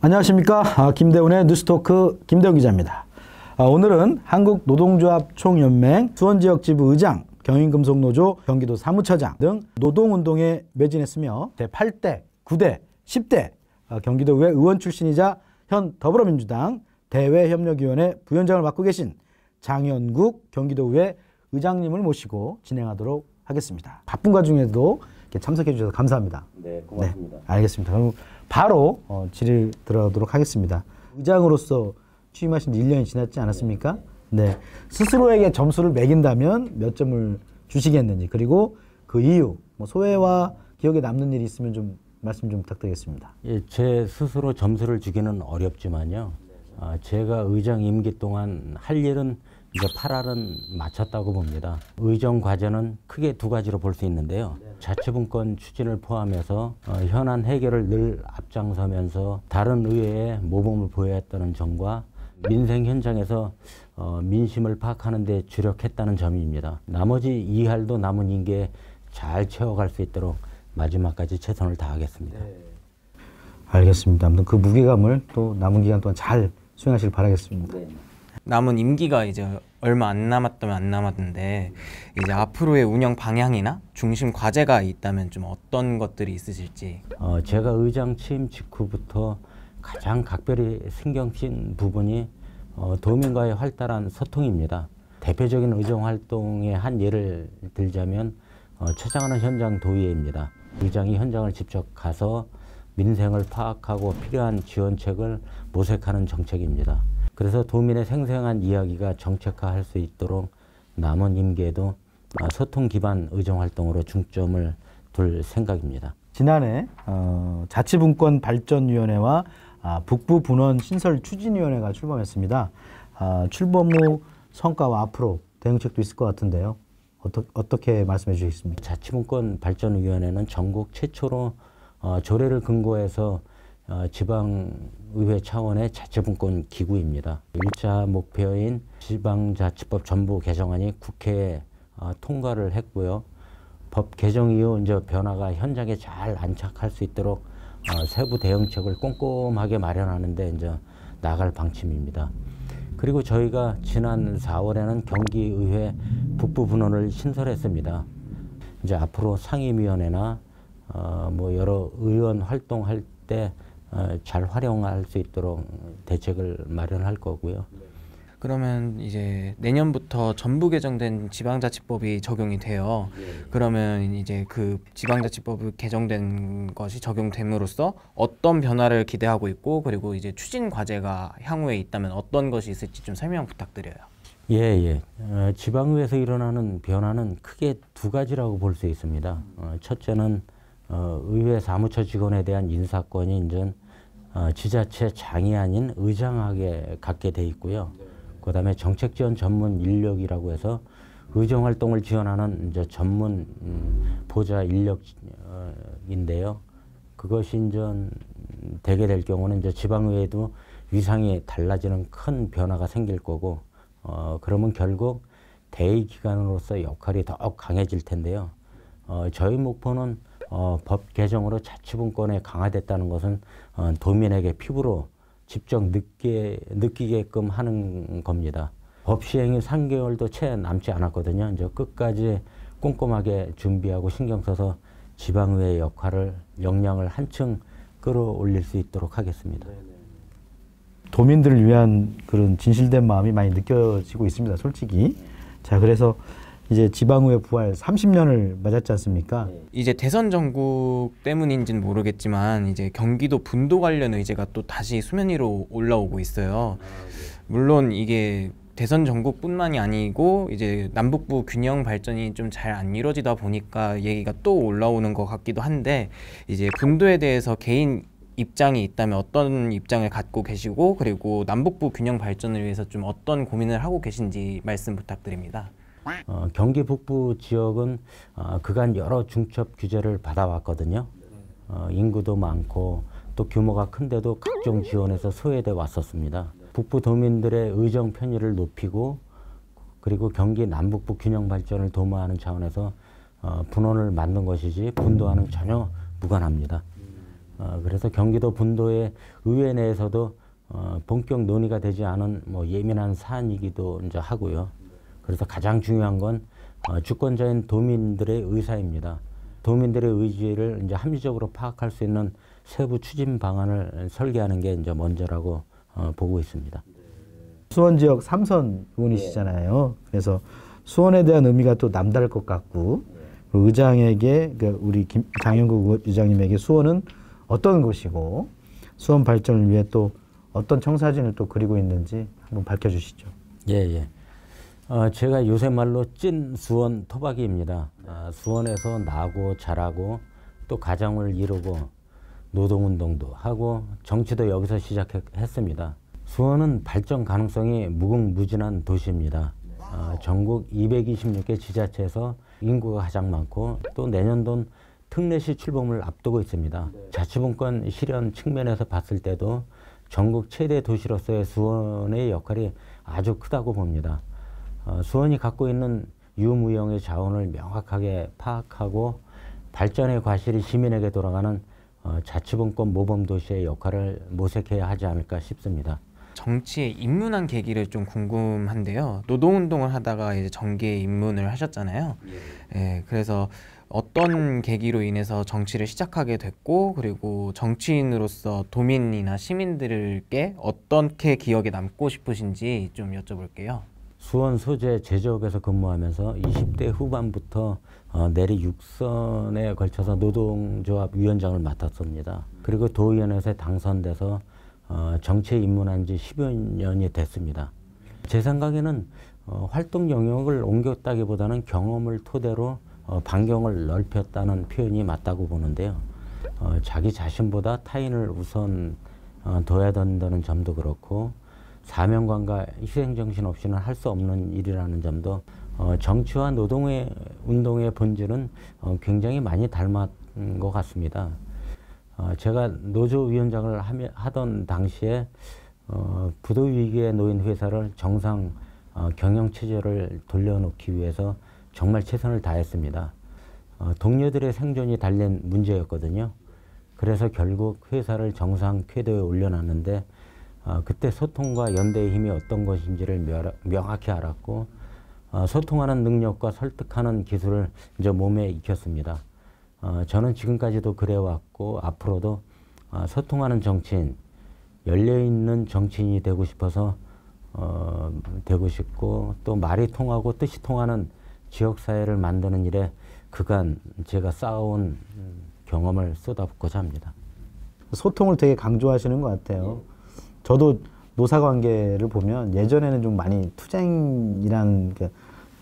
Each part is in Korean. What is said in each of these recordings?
안녕하십니까. 김대훈의 뉴스토크 김대훈 기자입니다. 오늘은 한국노동조합총연맹 수원지역지부 의장, 경인금속노조 경기도 사무처장 등 노동운동에 매진했으며 제8대, 9대, 10대 경기도의회 의원 출신이자 현 더불어민주당 대외협력위원회 부위원장을 맡고 계신 장현국 경기도의회 의장님을 모시고 진행하도록 하겠습니다. 바쁜 와중에도 이렇게 참석해 주셔서 감사합니다. 네, 고맙습니다. 네, 알겠습니다. 그럼 바로 질의 들어가도록 하겠습니다. 의장으로서 취임하신 지 1년이 지났지 않았습니까? 네. 스스로에게 점수를 매긴다면 몇 점을 주시겠는지, 그리고 그 이유, 소회와 기억에 남는 일이 있으면 좀 말씀 좀 부탁드리겠습니다. 예, 제 스스로 점수를 주기는 어렵지만요. 제가 의장 임기 동안 할 일은 이제 8할은 마쳤다고 봅니다. 의정 과제는 크게 두 가지로 볼 수 있는데요. 자치분권 추진을 포함해서 현안 해결을 늘 앞장서면서 다른 의회에 모범을 보여왔다는 점과 민생 현장에서 민심을 파악하는 데 주력했다는 점입니다. 나머지 2할도 남은 임기에 잘 채워갈 수 있도록 마지막까지 최선을 다하겠습니다. 네. 알겠습니다. 아무튼 그 무게감을 또 남은 기간 동안 잘 수행하시길 바라겠습니다. 네. 남은 임기가 이제 얼마 안 남았다면 안 남았는데 이제 앞으로의 운영 방향이나 중심 과제가 있다면 좀 어떤 것들이 있으실지. 제가 의장 취임 직후부터 가장 각별히 신경 쓴 부분이 도민과의 활달한 소통입니다. 대표적인 의정 활동의 한 예를 들자면 처장하는 현장 도의회입니다. 의장이 현장을 직접 가서 민생을 파악하고 필요한 지원책을 모색하는 정책입니다. 그래서 도민의 생생한 이야기가 정책화할 수 있도록 남은 임기에도 소통 기반 의정 활동으로 중점을 둘 생각입니다. 지난해 자치분권 발전위원회와 북부분원 신설 추진위원회가 출범했습니다. 출범 후 성과와 앞으로 대응책도 있을 것 같은데요. 어떻게 말씀해 주시겠습니까? 자치분권 발전위원회는 전국 최초로 조례를 근거해서 지방의회 차원의 자치분권 기구입니다. 1차 목표인 지방자치법 전부 개정안이 국회에 통과를 했고요. 법 개정 이후 이제 변화가 현장에 잘 안착할 수 있도록 세부 대응책을 꼼꼼하게 마련하는 데 이제 나갈 방침입니다. 그리고 저희가 지난 4월에는 경기의회 북부분원을 신설했습니다. 이제 앞으로 상임위원회나 여러 의원 활동할 때 잘 활용할 수 있도록 대책을 마련할 거고요. 그러면 이제 내년부터 전부 개정된 지방자치법이 적용이 돼요. 그러면 이제 그 지방자치법이 개정된 것이 적용됨으로써 어떤 변화를 기대하고 있고, 그리고 이제 추진 과제가 향후에 있다면 어떤 것이 있을지 좀 설명 부탁드려요. 예. 지방의회에서 일어나는 변화는 크게 두 가지라고 볼 수 있습니다. 첫째는 의회 사무처 직원에 대한 인사권이 이제 지자체 장이 아닌 의장에게 갖게 돼 있고요. 그다음에 정책지원 전문 인력이라고 해서 의정활동을 지원하는 이제 전문 보좌 인력인데요. 그것이 이제 되게 될 경우는 이제 지방의회도 위상이 달라지는 큰 변화가 생길 거고, 그러면 결국 대의기관으로서 역할이 더욱 강해질 텐데요. 저희 목표는 법 개정으로 자치분권이 강화됐다는 것은 도민에게 피부로 직접 느끼게끔 하는 겁니다. 법 시행이 3개월도 채 남지 않았거든요. 이제 끝까지 꼼꼼하게 준비하고 신경 써서 지방의회의 역량을 한층 끌어올릴 수 있도록 하겠습니다. 도민들을 위한 그런 진실된 마음이 많이 느껴지고 있습니다, 솔직히. 자, 그래서 이제 지방의회 부활 30년을 맞았지 않습니까? 이제 대선 전국 때문인지는 모르겠지만 이제 경기도 분도 관련 의제가 또 다시 수면 위로 올라오고 있어요. 물론 이게 대선 전국뿐만이 아니고 이제 남북부 균형 발전이 좀 잘 안 이루어지다 보니까 얘기가 또 올라오는 것 같기도 한데, 이제 분도에 대해서 개인 입장이 있다면 어떤 입장을 갖고 계시고, 그리고 남북부 균형 발전을 위해서 좀 어떤 고민을 하고 계신지 말씀 부탁드립니다. 경기 북부 지역은 그간 여러 중첩 규제를 받아왔거든요. 인구도 많고 또 규모가 큰데도 각종 지원에서 소외돼 왔었습니다. 북부 도민들의 의정 편의를 높이고, 그리고 경기 남북부 균형 발전을 도모하는 차원에서 분원을 만든 것이지 분도와는 전혀 무관합니다. 그래서 경기도 분도의 의회 내에서도 본격 논의가 되지 않은 뭐 예민한 사안이기도 이제 하고요. 그래서 가장 중요한 건 주권자인 도민들의 의사입니다. 도민들의 의지를 이제 합리적으로 파악할 수 있는 세부 추진 방안을 설계하는 게 이제 먼저라고 보고 있습니다. 수원 지역 3선 의원이시잖아요. 그래서 수원에 대한 의미가 또 남다를 것 같고, 그리고 의장에게, 우리 장영국 의장님에게 수원은 어떤 곳이고, 수원 발전을 위해 또 어떤 청사진을 또 그리고 있는지 한번 밝혀주시죠. 예. 제가 요새 말로 찐 수원 토박이입니다. 수원에서 나고 자라고 또 가정을 이루고 노동운동도 하고 정치도 여기서 시작했습니다. 수원은 발전 가능성이 무궁무진한 도시입니다. 전국 226개 지자체에서 인구가 가장 많고 또 내년도는 특례시 출범을 앞두고 있습니다. 자치분권 실현 측면에서 봤을 때도 전국 최대 도시로서의 수원의 역할이 아주 크다고 봅니다. 수원이 갖고 있는 유무형의 자원을 명확하게 파악하고 발전의 과실이 시민에게 돌아가는 자치분권 모범도시의 역할을 모색해야 하지 않을까 싶습니다. 정치에 입문한 계기를 좀 궁금한데요. 노동운동을 하다가 이제 정계에 입문을 하셨잖아요. 예, 그래서 어떤 계기로 인해서 정치를 시작하게 됐고, 그리고 정치인으로서 도민이나 시민들께 어떻게 기억에 남고 싶으신지 좀 여쭤볼게요. 수원 소재 제조업에서 근무하면서 20대 후반부터 내리 6선에 걸쳐서 노동조합 위원장을 맡았습니다. 그리고 도의원에서 당선돼서 정치에 입문한 지 10여 년이 됐습니다. 제 생각에는 활동 영역을 옮겼다기보다는 경험을 토대로 반경을 넓혔다는 표현이 맞다고 보는데요. 자기 자신보다 타인을 우선 둬야 된다는 점도 그렇고, 사명감과 희생정신 없이는 할 수 없는 일이라는 점도 정치와 노동의 운동의 본질은 굉장히 많이 닮은 것 같습니다. 제가 노조위원장을 하던 당시에 부도 위기에 놓인 회사를 정상 경영체제를 돌려놓기 위해서 정말 최선을 다했습니다. 동료들의 생존이 달린 문제였거든요. 그래서 결국 회사를 정상 궤도에 올려놨는데 그때 소통과 연대의 힘이 어떤 것인지를 명확히 알았고, 소통하는 능력과 설득하는 기술을 이제 몸에 익혔습니다. 저는 지금까지도 그래왔고 앞으로도 소통하는 정치인, 열려있는 정치인이 되고 싶어서 되고 싶고, 또 말이 통하고 뜻이 통하는 지역사회를 만드는 일에 그간 제가 쌓아온 경험을 쏟아붓고자 합니다. 소통을 되게 강조하시는 것 같아요. 저도 노사관계를 보면 예전에는 좀 많이 투쟁이란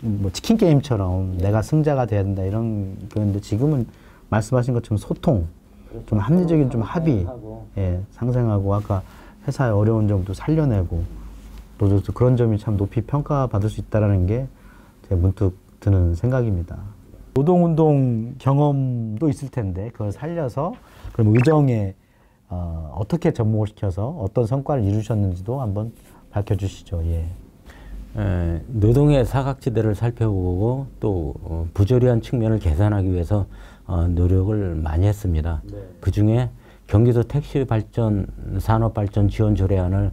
뭐 치킨 게임처럼 내가 승자가 돼야 된다 이런 그런데 지금은 말씀하신 것처럼 소통, 좀 합리적인 좀 합의, 상생하고 아까 회사의 어려운 점도 살려내고 노조도 그런 점이 참 높이 평가받을 수 있다는 게 제가 문득 드는 생각입니다. 노동운동 경험도 있을 텐데 그걸 살려서 그럼 의정에 어떻게 접목을 시켜서 어떤 성과를 이루셨는지도 한번 밝혀주시죠. 노동의 사각지대를 살펴보고 또 부조리한 측면을 개선하기 위해서 노력을 많이 했습니다. 그중에 경기도 택시발전 산업발전 지원 조례안을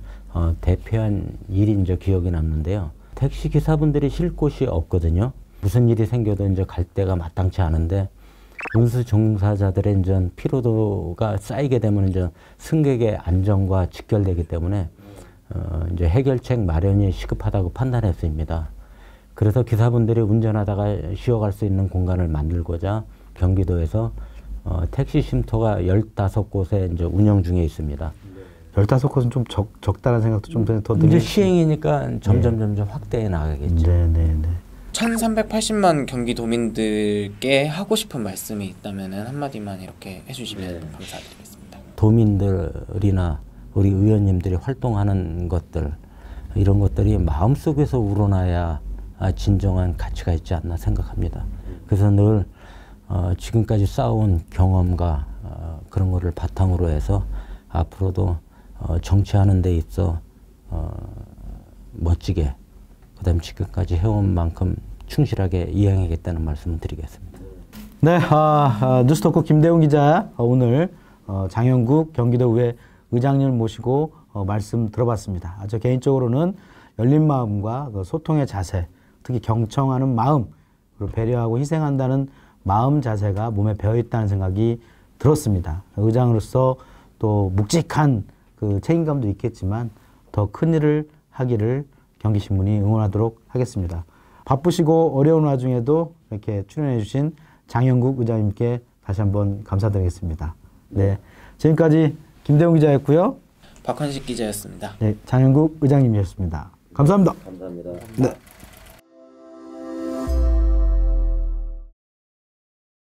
대표한 일이 이제 기억이 남는데요. 택시 기사분들이 쉴 곳이 없거든요. 무슨 일이 생겨도 이제 갈 데가 마땅치 않은데 운수 종사자들의 이제 피로도가 쌓이게 되면 이제 승객의 안전과 직결되기 때문에 이제 해결책 마련이 시급하다고 판단했습니다. 그래서 기사분들이 운전하다가 쉬어갈 수 있는 공간을 만들고자 경기도에서 택시 쉼터가 15곳에 이제 운영 중에 있습니다. 15곳은 좀 적다는 생각도 좀 더 들어요. 이제 시행이니까 점점 확대해 나가겠죠. 1380만 경기도민들께 하고 싶은 말씀이 있다면 한마디만 이렇게 해주시면 감사드리겠습니다. 도민들이나 우리 의원님들이 활동하는 것들, 이런 것들이 마음속에서 우러나야 진정한 가치가 있지 않나 생각합니다. 그래서 늘 지금까지 쌓아온 경험과 그런 거를 바탕으로 해서 앞으로도 정치하는 데 있어 멋지게 그다음 지금까지 해온 만큼 충실하게 이행하겠다는 말씀을 드리겠습니다. 네, 뉴스토크 김대웅 기자 오늘 장영국 경기도의회 의장님을 모시고 말씀 들어봤습니다. 저 개인적으로는 열린 마음과 그 소통의 자세, 특히 경청하는 마음, 그리고 배려하고 희생한다는 마음 자세가 몸에 배어 있다는 생각이 들었습니다. 의장으로서 또 묵직한 그 책임감도 있겠지만 더 큰 일을 하기를 경기신문이 응원하도록 하겠습니다. 바쁘시고 어려운 와중에도 이렇게 출연해 주신 장영국 의장님께 다시 한번 감사드리겠습니다. 네, 지금까지 김대웅 기자였고요. 박환식 기자였습니다. 네, 장영국 의장님이었습니다. 감사합니다. 감사합니다. 네.